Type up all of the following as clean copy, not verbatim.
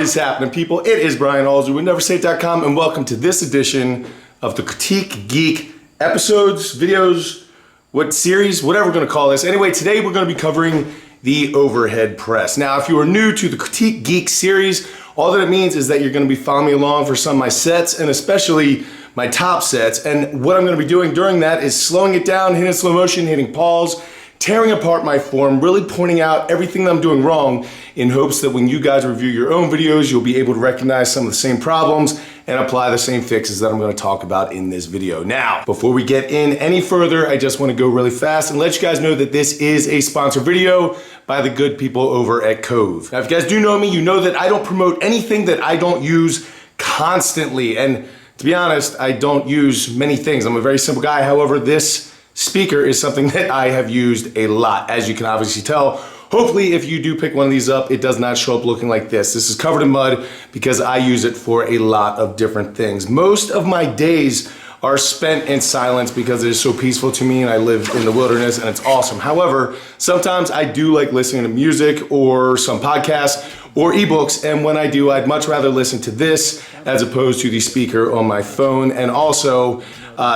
is happening, people? It is Brian Alsruhe with NeverSafe.com, and welcome to this edition of the Critique Geek episodes, videos, what series, whatever we're going to call this. Anyway, today we're going to be covering the overhead press. Now, if you are new to the Critique Geek series, all that it means is that you're going to be following me along for some of my sets, and especially my top sets. And what I'm going to be doing during that is slowing it down, hitting slow motion, hitting pause, tearing apart my form, really pointing out everything that I'm doing wrong in hopes that when you guys review your own videos, you'll be able to recognize some of the same problems and apply the same fixes that I'm going to talk about in this video. Now, before we get in any further, I just want to go really fast and let you guys know that this is a sponsored video by the good people over at Kove. Now, if you guys do know me, you know that I don't promote anything that I don't use constantly. And to be honest, I don't use many things. I'm a very simple guy. However, this speaker is something that I have used a lot, as you can obviously tell. Hopefully, if you do pick one of these up, it does not show up looking like this. This is covered in mud because I use it for a lot of different things. Most of my days are spent in silence because it is so peaceful to me and I live in the wilderness and it's awesome. However, sometimes I do like listening to music or some podcasts or ebooks, and when I do, I'd much rather listen to this as opposed to the speaker on my phone. And also,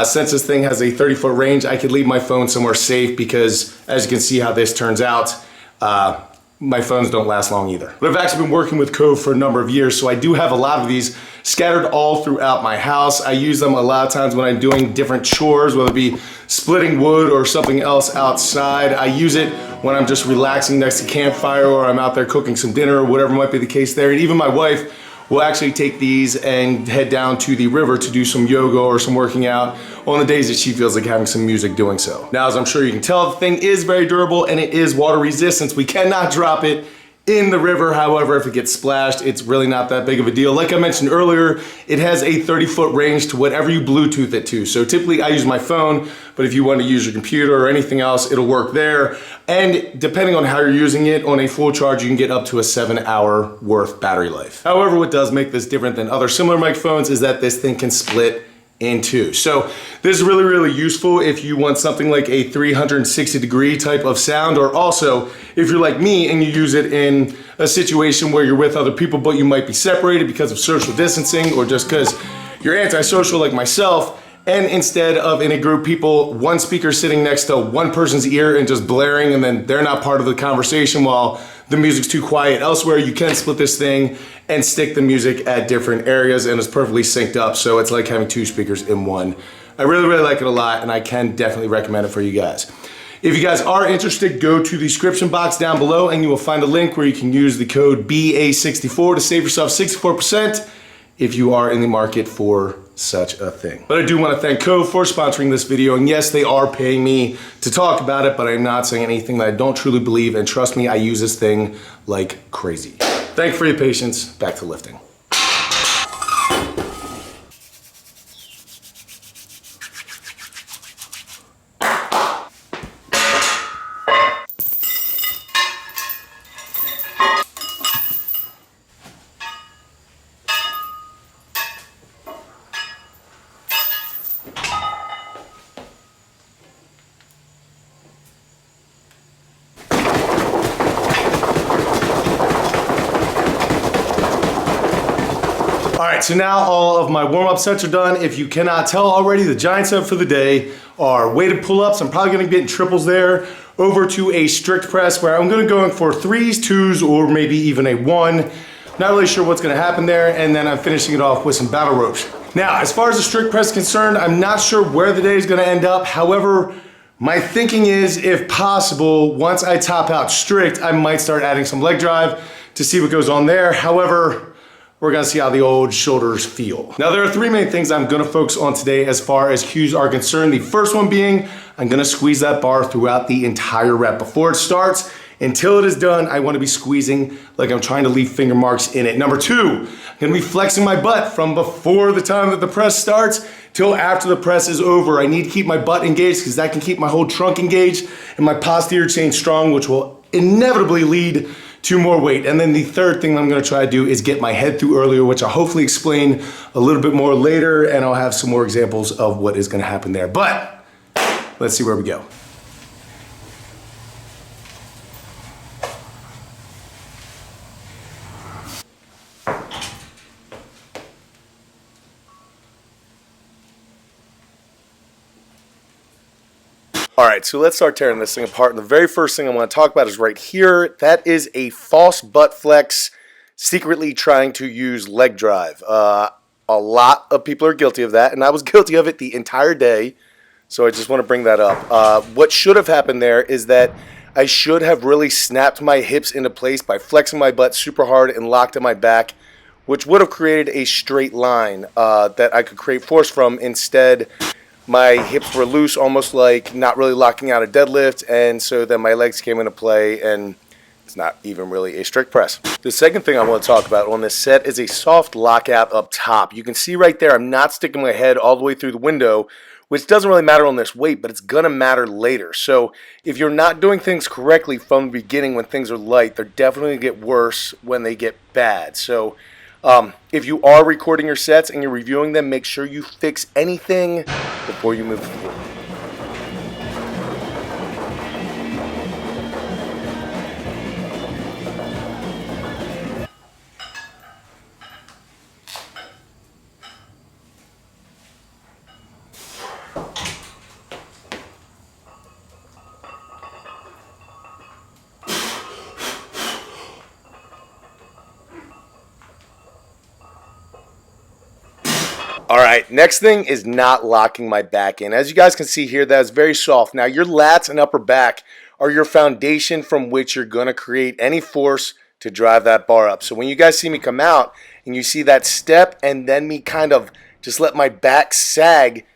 since this thing has a 30-foot range, I could leave my phone somewhere safe because, as you can see how this turns out, my phones don't last long either. But I've actually been working with Kove for a number of years, so I do have a lot of these scattered all throughout my house. I use them a lot of times when I'm doing different chores, whether it be splitting wood or something else outside. I use it when I'm just relaxing next to campfire or I'm out there cooking some dinner or whatever might be the case there. And even my wife will actually take these and head down to the river to do some yoga or some working out on the days that she feels like having some music doing so. Now, as I'm sure you can tell, the thing is very durable and it is water resistant. We cannot drop it in the river. However, if it gets splashed, it's really not that big of a deal. Like I mentioned earlier, it has a 30-foot range to whatever you Bluetooth it to. So typically I use my phone, but if you want to use your computer or anything else, it'll work there. And depending on how you're using it, on a full charge, you can get up to a 7-hour worth battery life. However, what does make this different than other similar microphones is that this thing can split in two. So this is really, really useful if you want something like a 360-degree type of sound, or also if you're like me and you use it in a situation where you're with other people but you might be separated because of social distancing or just because you're antisocial like myself, and instead of in a group people, one speaker sitting next to one person's ear and just blaring and then they're not part of the conversation while the music's too quiet elsewhere, you can split this thing and stick the music at different areas and it's perfectly synced up, so it's like having two speakers in one. I really, really like it a lot and I can definitely recommend it for you guys. If you guys are interested, go to the description box down below and you will find a link where you can use the code BA64 to save yourself 64% if you are in the market for such a thing. But I do want to thank Kove for sponsoring this video, and yes, they are paying me to talk about it, but I'm not saying anything that I don't truly believe, and trust me, I use this thing like crazy. Thank you for your patience. Back to lifting. All right, so now all of my warm-up sets are done. If you cannot tell already, the giant set for the day are weighted pull-ups. I'm probably gonna be getting triples there, over to a strict press where I'm gonna go in for 3s, 2s, or maybe even a 1. Not really sure what's gonna happen there, and then I'm finishing it off with some battle ropes. Now, as far as the strict press is concerned, I'm not sure where the day is gonna end up. However, my thinking is, if possible, once I top out strict, I might start adding some leg drive to see what goes on there. However, we're gonna see how the old shoulders feel. Now, there are 3 main things I'm gonna focus on today as far as cues are concerned. The first one being, I'm gonna squeeze that bar throughout the entire rep. Before it starts, until it is done, I wanna be squeezing like I'm trying to leave finger marks in it. Number 2, I'm gonna be flexing my butt from before the time that the press starts till after the press is over. I need to keep my butt engaged because that can keep my whole trunk engaged and my posterior chain strong, which will inevitably lead to more weight. And then the third thing I'm gonna try to do is get my head through earlier, which I'll hopefully explain a little bit more later, and I'll have some more examples of what is gonna happen there. But let's see where we go. All right, so let's start tearing this thing apart. And the very first thing I want to talk about is right here. That is a false butt flex, secretly trying to use leg drive. A lot of people are guilty of that, and I was guilty of it the entire day. So I just want to bring that up. What should have happened there is that I should have really snapped my hips into place by flexing my butt super hard and locked in my back, which would have created a straight line that I could create force from. Instead, my hips were loose, almost like not really locking out a deadlift, and so then my legs came into play, and it's not even really a strict press. The second thing I want to talk about on this set is a soft lockout up top. You can see right there I'm not sticking my head all the way through the window, which doesn't really matter on this weight, but it's going to matter later. So if you're not doing things correctly from the beginning when things are light, they're definitely going to get worse when they get bad. So if you are recording your sets and you're reviewing them, make sure you fix anything before you move forward. All right, next thing is not locking my back in. As you guys can see here, that is very soft. Now, your lats and upper back are your foundation from which you're going to create any force to drive that bar up. So when you guys see me come out and you see that step and then me kind of just let my back sag,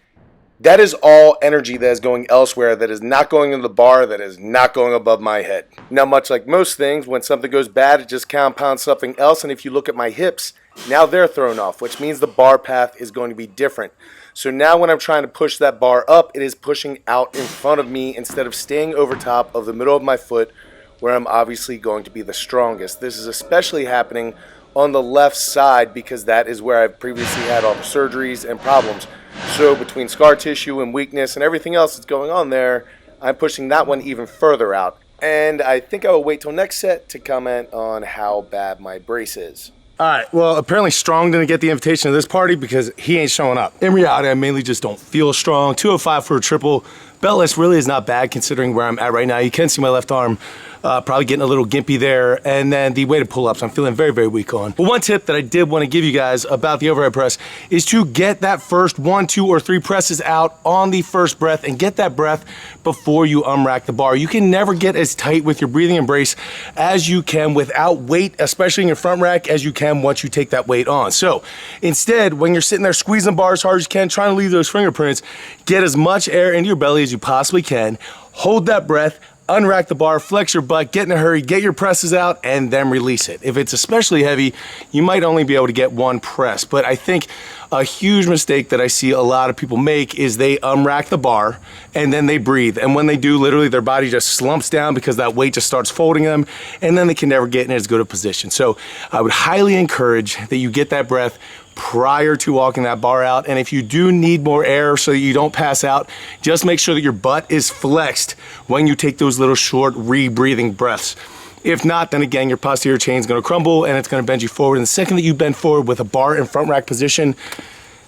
that is all energy that is going elsewhere, that is not going into the bar, that is not going above my head. Now, much like most things, when something goes bad, it just compounds something else. And if you look at my hips, now they're thrown off, which means the bar path is going to be different. So now when I'm trying to push that bar up, it is pushing out in front of me instead of staying over top of the middle of my foot, where I'm obviously going to be the strongest. This is especially happening on the left side because that is where I've previously had all the surgeries and problems. So between scar tissue and weakness and everything else that's going on there, I'm pushing that one even further out. And I think I will wait till next set to comment on how bad my brace is. All right, well, apparently Strong didn't get the invitation to this party because he ain't showing up. In reality, I mainly just don't feel strong. 205 for a triple. Beltless really is not bad considering where I'm at right now. You can see my left arm probably getting a little gimpy there. And then the weighted pull-ups, I'm feeling very, very weak on. But one tip that I did want to give you guys about the overhead press is to get that first 1, 2, or 3 presses out on the first breath and get that breath before you unrack the bar. You can never get as tight with your breathing and brace as you can without weight, especially in your front rack, as you can once you take that weight on. So instead, when you're sitting there squeezing the bar as hard as you can, trying to leave those fingerprints, get as much air into your belly as you possibly can, hold that breath, unrack the bar, flex your butt, get in a hurry, get your presses out, and then release it. If it's especially heavy, you might only be able to get 1 press. But I think a huge mistake that I see a lot of people make is they unrack the bar and then they breathe. And when they do, literally their body just slumps down because that weight just starts folding them, and then they can never get in as good a position. So I would highly encourage that you get that breath prior to walking that bar out. And if you do need more air so that you don't pass out, just make sure that your butt is flexed when you take those little short rebreathing breaths. If not, then again, your posterior chain is going to crumble and it's going to bend you forward. And the second that you bend forward with a bar in front rack position,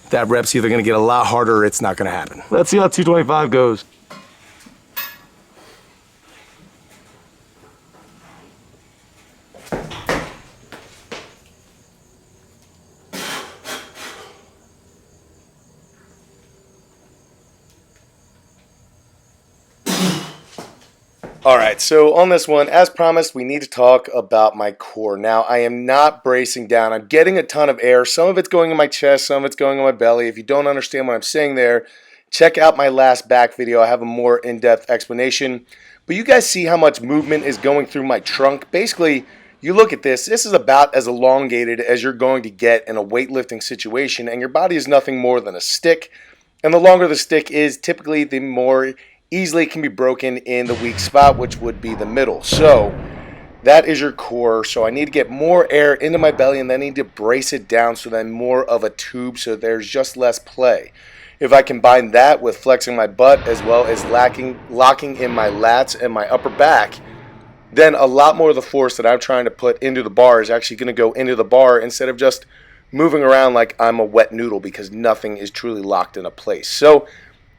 that rep's either going to get a lot harder or it's not going to happen. Let's see how 225 goes. All right, so on this one, as promised, we need to talk about my core. Now, I am not bracing down. I'm getting a ton of air. Some of it's going in my chest, some of it's going in my belly. If you don't understand what I'm saying there, check out my last back video. I have a more in-depth explanation. But you guys see how much movement is going through my trunk. Basically, you look at this. This is about as elongated as you're going to get in a weightlifting situation, and your body is nothing more than a stick. And the longer the stick is, typically the more easily can be broken in the weak spot, which would be the middle. So that is your core. So I need to get more air into my belly, and then I need to brace it down so that I'm more of a tube, so there's just less play. If I combine that with flexing my butt as well as locking in my lats and my upper back, then a lot more of the force that I'm trying to put into the bar is actually going to go into the bar instead of just moving around like I'm a wet noodle, because nothing is truly locked into place. So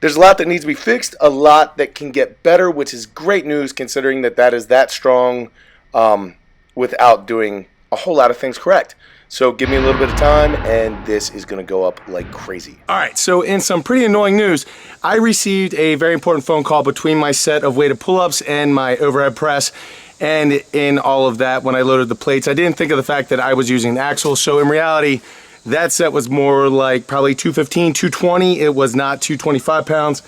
There's a lot that needs to be fixed, a lot that can get better, which is great news considering that is that strong without doing a whole lot of things correct. So give me a little bit of time, and this is going to go up like crazy. All right, so in some pretty annoying news, I received a very important phone call between my set of weighted pull-ups and my overhead press. And in all of that, when I loaded the plates, I didn't think of the fact that I was using an axle. So in reality, that set was more like probably 215, 220. It was not 225 pounds,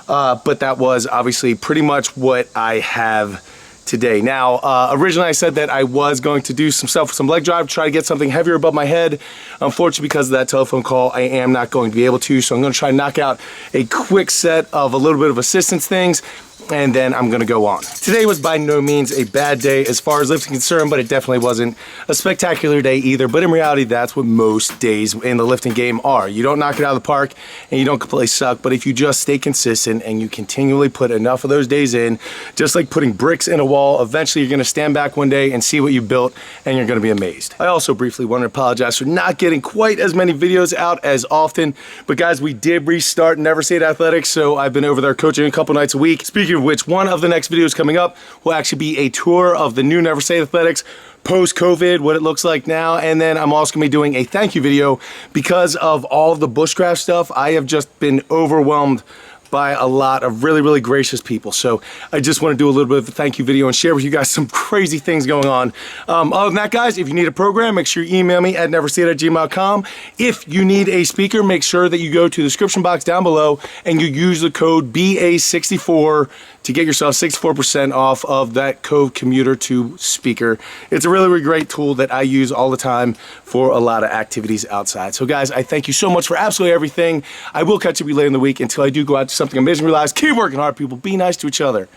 but that was obviously pretty much what I have today. Now, originally I said that I was going to do some stuff with some leg drive, try to get something heavier above my head. Unfortunately, because of that telephone call, I am not going to be able to. So I'm going to try to knock out a quick set of a little bit of assistance things, and then I'm gonna go on. Today was by no means a bad day as far as lifting concerned, but it definitely wasn't a spectacular day either. But in reality, that's what most days in the lifting game are. You don't knock it out of the park and you don't completely suck, but if you just stay consistent and you continually put enough of those days in, just like putting bricks in a wall, eventually you're gonna stand back one day and see what you built, and you're gonna be amazed. I also briefly want to apologize for not getting quite as many videos out as often, but guys, we did restart Never Say It Athletics, so I've been over there coaching a couple nights a week. Speaking of which, one of the next videos coming up will actually be a tour of the new Never Say It Athletics post-COVID, what it looks like now, and then I'm also gonna be doing a thank you video because of all the bushcraft stuff. I have just been overwhelmed by a lot of really, really gracious people. So I just want to do a little bit of a thank you video and share with you guys some crazy things going on. Other than that, guys, if you need a program, make sure you email me at neversayit@gmail.com. If you need a speaker, make sure that you go to the description box down below and you use the code BA64 to get yourself 64% off of that Kove Commuter 2 speaker. It's a really, really great tool that I use all the time for a lot of activities outside. So guys, I thank you so much for absolutely everything. I will catch up with you later in the week. Until I do go out to something amazing, realize, keep working hard, people. Be nice to each other.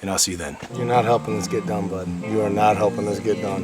And I'll see you then. You're not helping this get done, bud. You are not helping this get done.